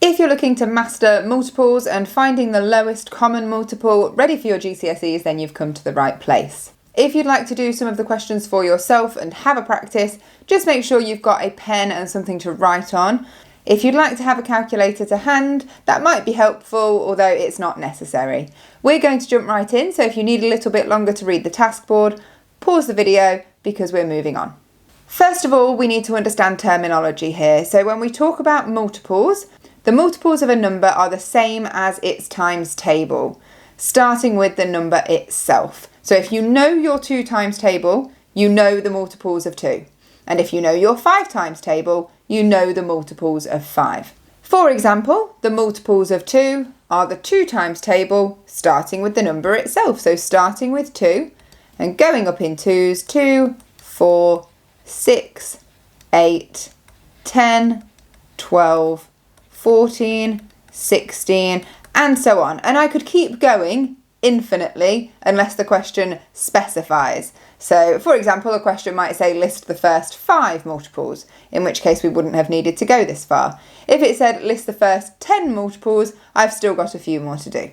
If you're looking to master multiples and finding the lowest common multiple ready for your GCSEs, then you've come to the right place. If you'd like to do some of the questions for yourself and have a practice, just make sure you've got a pen and something to write on. If you'd like to have a calculator to hand, that might be helpful, although it's not necessary. We're going to jump right in, so if you need a little bit longer to read the task board, pause the video because we're moving on. First of all, we need to understand terminology here. So when we talk about multiples, the multiples of a number are the same as its times table, starting with the number itself. So if you know your 2 times table, you know the multiples of 2. And if you know your 5 times table, you know the multiples of 5. For example, the multiples of 2 are the 2 times table starting with the number itself. So starting with 2 and going up in 2s, 2, 4, 6, 8, 10, 12, 14, 16, and so on. And I could keep going infinitely unless the question specifies. So, for example, a question might say list the first 5 multiples, in which case we wouldn't have needed to go this far. If it said list the first 10 multiples, I've still got a few more to do.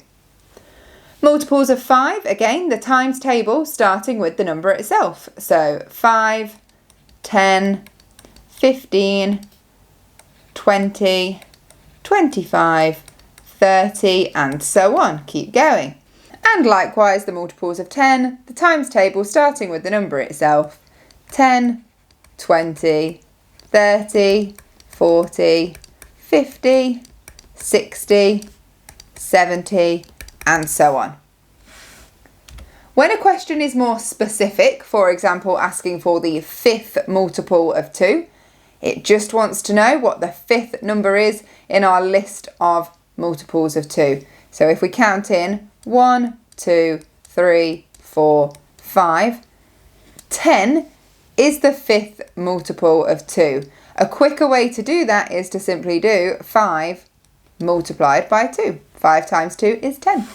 Multiples of 5, again, the times table starting with the number itself. So 5, 10, 15, 20, 25, 30, and so on. Keep going. And likewise, the multiples of 10, the times table starting with the number itself. 10, 20, 30, 40, 50, 60, 70, and so on. When a question is more specific, for example, asking for the 5th multiple of 2, it just wants to know what the 5th number is in our list of multiples of 2. So if we count in 1, 2, 3, 4, 5, 10 is the 5th multiple of 2. A quicker way to do that is to simply do 5 multiplied by 2. 5 times 2 is 10.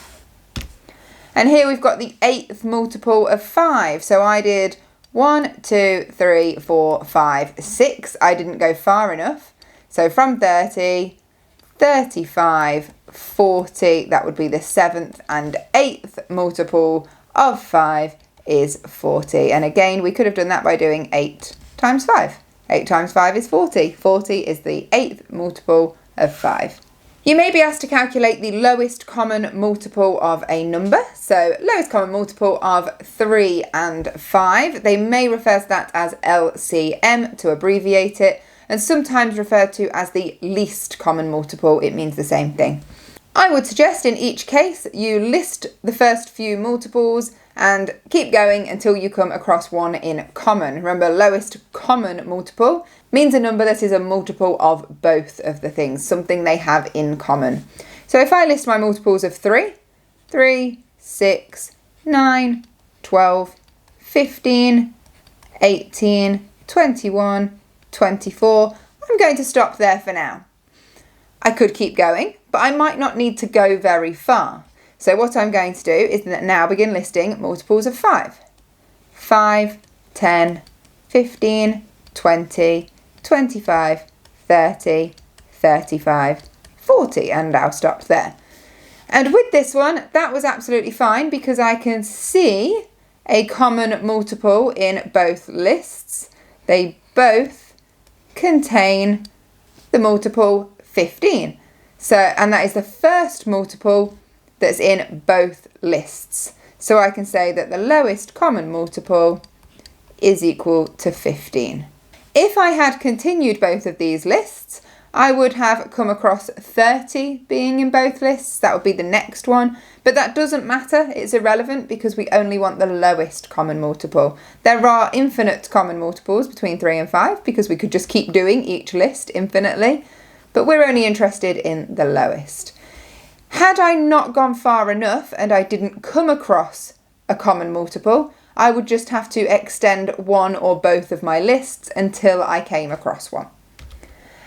And here we've got the 8th multiple of 5. So I did 1, 2, 3, 4, 5, 6. I didn't go far enough. So from 30, 35, 40, that would be the 7th and 8th multiple of 5 is 40. And again, we could have done that by doing 8 times 5. 8 times 5 is 40. 40 is the 8th multiple of 5. You may be asked to calculate the lowest common multiple of a number. So lowest common multiple of 3 and 5. They may refer to that as LCM to abbreviate it, and sometimes referred to as the least common multiple. It means the same thing. I would suggest in each case you list the first few multiples and keep going until you come across one in common. Remember, lowest common multiple means a number that is a multiple of both of the things, something they have in common. So if I list my multiples of 3, 6, 9, 12, 15, 18, 21, 24, I'm going to stop there for now. I could keep going, but I might not need to go very far. So what I'm going to do is now begin listing multiples of 5. 5, 10, 15, 20, 25, 30, 35, 40, and I'll stop there. And with this one, that was absolutely fine because I can see a common multiple in both lists. They both contain the multiple 15. And that is the first multiple that's in both lists. So I can say that the lowest common multiple is equal to 15. If I had continued both of these lists, I would have come across 30 being in both lists. That would be the next one. But that doesn't matter. It's irrelevant because we only want the lowest common multiple. There are infinite common multiples between 3 and 5 because we could just keep doing each list infinitely. But we're only interested in the lowest. Had I not gone far enough and I didn't come across a common multiple, I would just have to extend one or both of my lists until I came across one.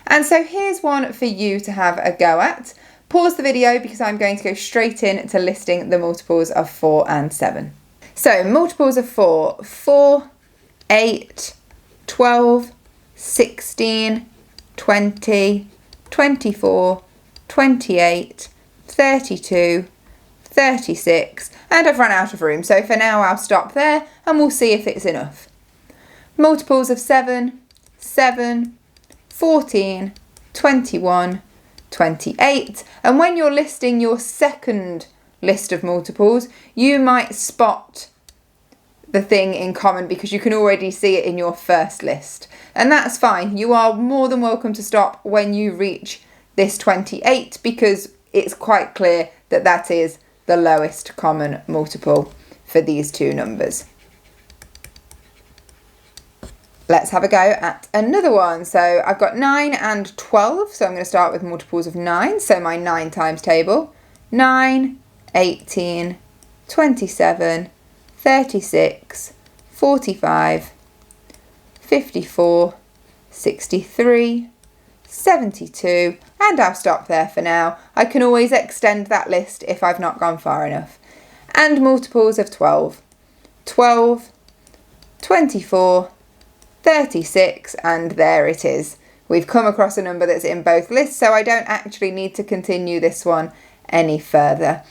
And so here's one for you to have a go at. Pause the video because I'm going to go straight in to listing the multiples of 4 and 7. So multiples of 4, 4, 8, 12, 16, 20, 24, 28, 32, 36, and I've run out of room, so for now I'll stop there and we'll see if it's enough. Multiples of 7, 7, 14, 21, 28, and when you're listing your second list of multiples, you might spot the thing in common because you can already see it in your first list, and that's fine. You are more than welcome to stop when you reach this 28 because it's quite clear that that is the lowest common multiple for these two numbers. Let's have a go at another one. So I've got 9 and 12, so I'm going to start with multiples of 9, so my 9 times table. 9, 18, 27, 36, 45, 54, 63, 72, and I'll stop there for now. I can always extend that list if I've not gone far enough. And multiples of 12. 12, 24, 36, and there it is. We've come across a number that's in both lists, so I don't actually need to continue this one any further.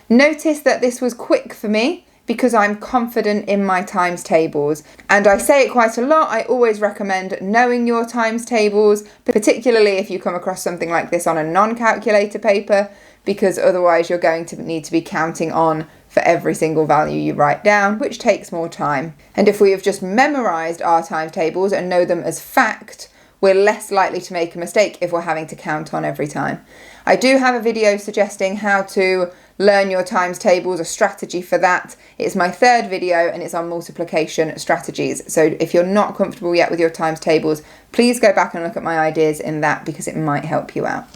Notice that this was quick for me because I'm confident in my times tables, and I say it quite a lot. I always recommend knowing your times tables, particularly if you come across something like this on a non-calculator paper, because otherwise you're going to need to be counting on for every single value you write down, which takes more time. And if we have just memorised our times tables and know them as fact, we're less likely to make a mistake if we're having to count on every time. I do have a video suggesting how to learn your times tables, a strategy for that. It's my third video and it's on multiplication strategies. So if you're not comfortable yet with your times tables, please go back and look at my ideas in that because it might help you out.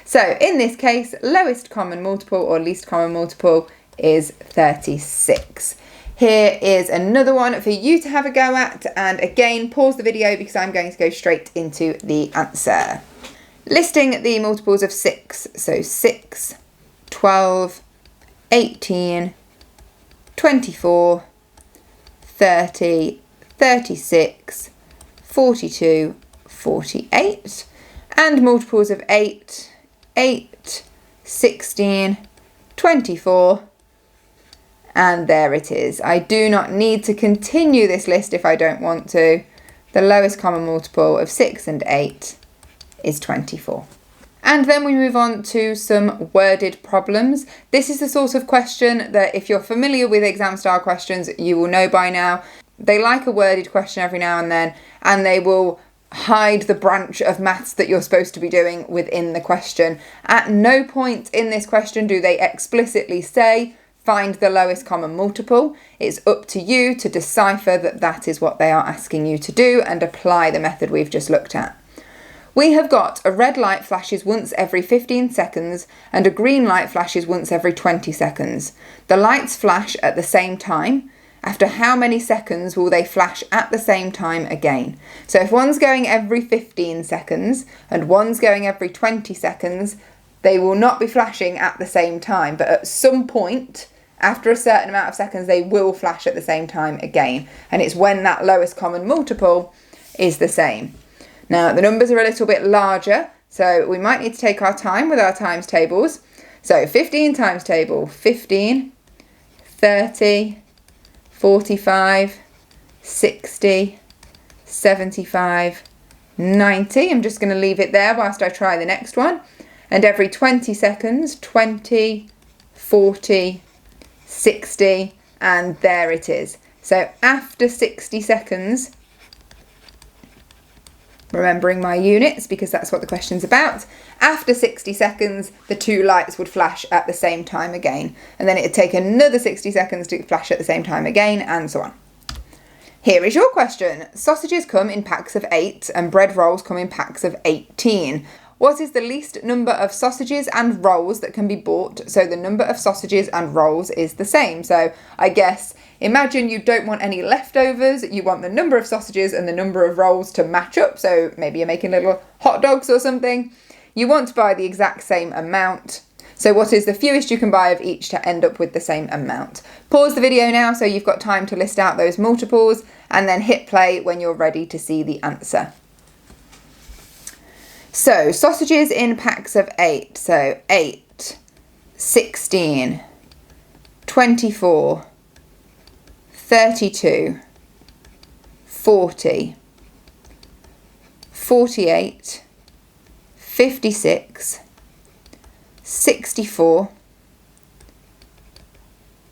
So in this case, lowest common multiple or least common multiple is 36. Here is another one for you to have a go at, and again pause the video because I'm going to go straight into the answer. Listing the multiples of 6, so 6, 12, 18, 24, 30, 36, 42, 48, and multiples of 8, 8, 16, 24, and there it is. I do not need to continue this list if I don't want to. The lowest common multiple of 6 and 8 is 24. And then we move on to some worded problems. This is the sort of question that if you're familiar with exam style questions, you will know by now. They like a worded question every now and then, and they will hide the branch of maths that you're supposed to be doing within the question. At no point in this question do they explicitly say, find the lowest common multiple. It's up to you to decipher that that is what they are asking you to do and apply the method we've just looked at. We have got a red light flashes once every 15 seconds and a green light flashes once every 20 seconds. The lights flash at the same time. After how many seconds will they flash at the same time again? So if one's going every 15 seconds and one's going every 20 seconds, they will not be flashing at the same time, but at some point, after a certain amount of seconds, they will flash at the same time again. And it's when that lowest common multiple is the same. Now, the numbers are a little bit larger, so we might need to take our time with our times tables. So 15 times table, 15, 30, 45, 60, 75, 90. I'm just going to leave it there whilst I try the next one. And every 20 seconds, 20, 40, 60, and there it is. So after 60 seconds, remembering my units because that's what the question's about, after 60 seconds the two lights would flash at the same time again, and then it'd take another 60 seconds to flash at the same time again, and so on. Here is your question. Sausages come in packs of 8 and bread rolls come in packs of 18. What is the least number of sausages and rolls that can be bought so the number of sausages and rolls is the same? So I guess imagine you don't want any leftovers, you want the number of sausages and the number of rolls to match up, so maybe you're making little hot dogs or something. You want to buy the exact same amount. So what is the fewest you can buy of each to end up with the same amount? Pause the video now so you've got time to list out those multiples and then hit play when you're ready to see the answer. So sausages in packs of 8. So 8, 16, 24, 32, 40, 48, 56, 64,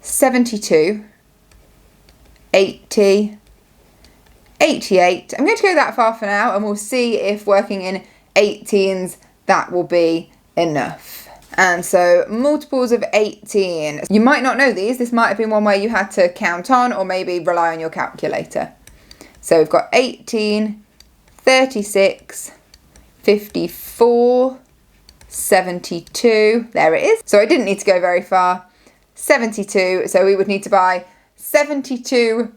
72, 80, 88. I'm going to go that far for now, and we'll see if working in 18s that will be enough. And so multiples of 18. You might not know these. This might have been one where you had to count on or maybe rely on your calculator. So we've got 18, 36, 54, 72. There it is. So I didn't need to go very far. 72. So we would need to buy 72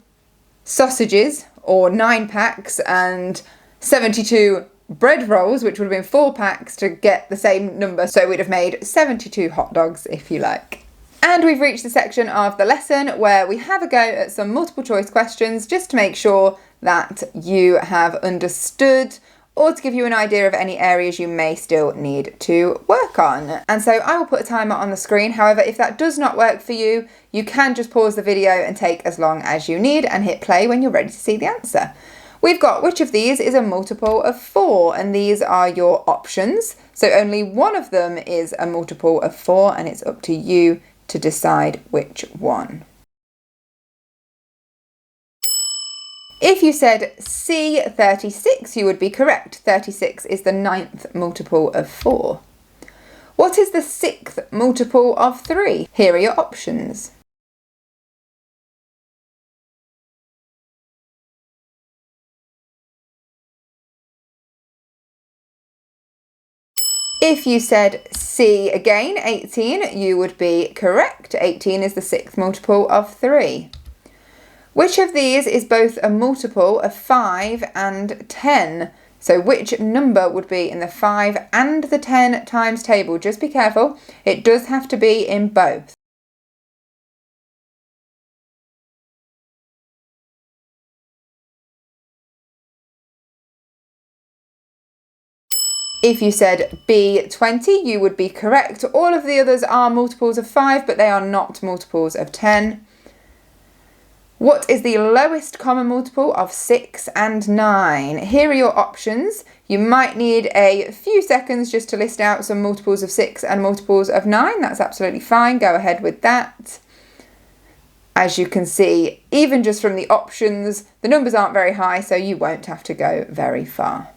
sausages, or 9 packs, and 72 bread rolls, which would have been 4 packs, to get the same number. So we'd have made 72 hot dogs, if you like. And we've reached the section of the lesson where we have a go at some multiple choice questions, just to make sure that you have understood, or to give you an idea of any areas you may still need to work on. And so I will put a timer on the screen. However, if that does not work for you, you can just pause the video and take as long as you need and hit play when you're ready to see the answer. We've got which of these is a multiple of 4, and these are your options. So only one of them is a multiple of 4, and it's up to you to decide which one. If you said C, 36, you would be correct. 36 is the 9th multiple of 4. What is the 6th multiple of 3? Here are your options. If you said C again, 18, you would be correct. 18 is the 6th multiple of 3. Which of these is both a multiple of 5 and 10? So which number would be in the 5 and the 10 times table? Just be careful, it does have to be in both. If you said B, 20, you would be correct. All of the others are multiples of 5, but they are not multiples of 10. What is the lowest common multiple of 6 and 9? Here are your options. You might need a few seconds just to list out some multiples of 6 and multiples of 9. That's absolutely fine. Go ahead with that. As you can see, even just from the options, the numbers aren't very high, so you won't have to go very far.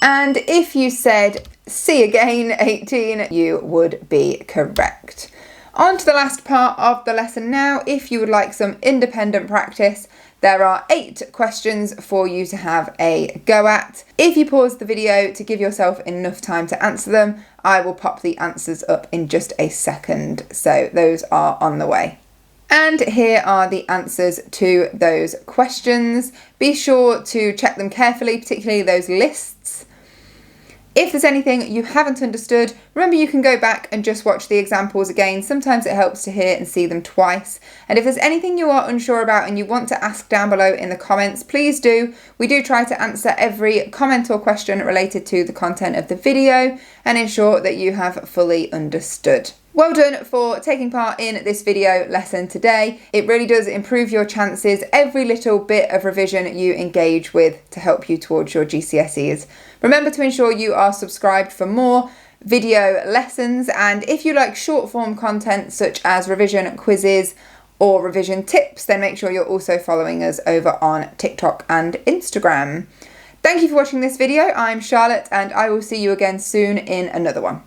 And if you said C again, 18, you would be correct. On to the last part of the lesson now. If you would like some independent practice, there are 8 questions for you to have a go at. If you pause the video to give yourself enough time to answer them, I will pop the answers up in just a second. So those are on the way. And here are the answers to those questions. Be sure to check them carefully, particularly those lists. If there's anything you haven't understood, remember you can go back and just watch the examples again. Sometimes it helps to hear and see them twice. And if there's anything you are unsure about and you want to ask down below in the comments, please do. We do try to answer every comment or question related to the content of the video and ensure that you have fully understood. Well done for taking part in this video lesson today. It really does improve your chances, every little bit of revision you engage with to help you towards your GCSEs. Remember to ensure you are subscribed for more video lessons, and if you like short form content such as revision quizzes or revision tips, then make sure you're also following us over on TikTok and Instagram. Thank you for watching this video. I'm Charlotte, and I will see you again soon in another one.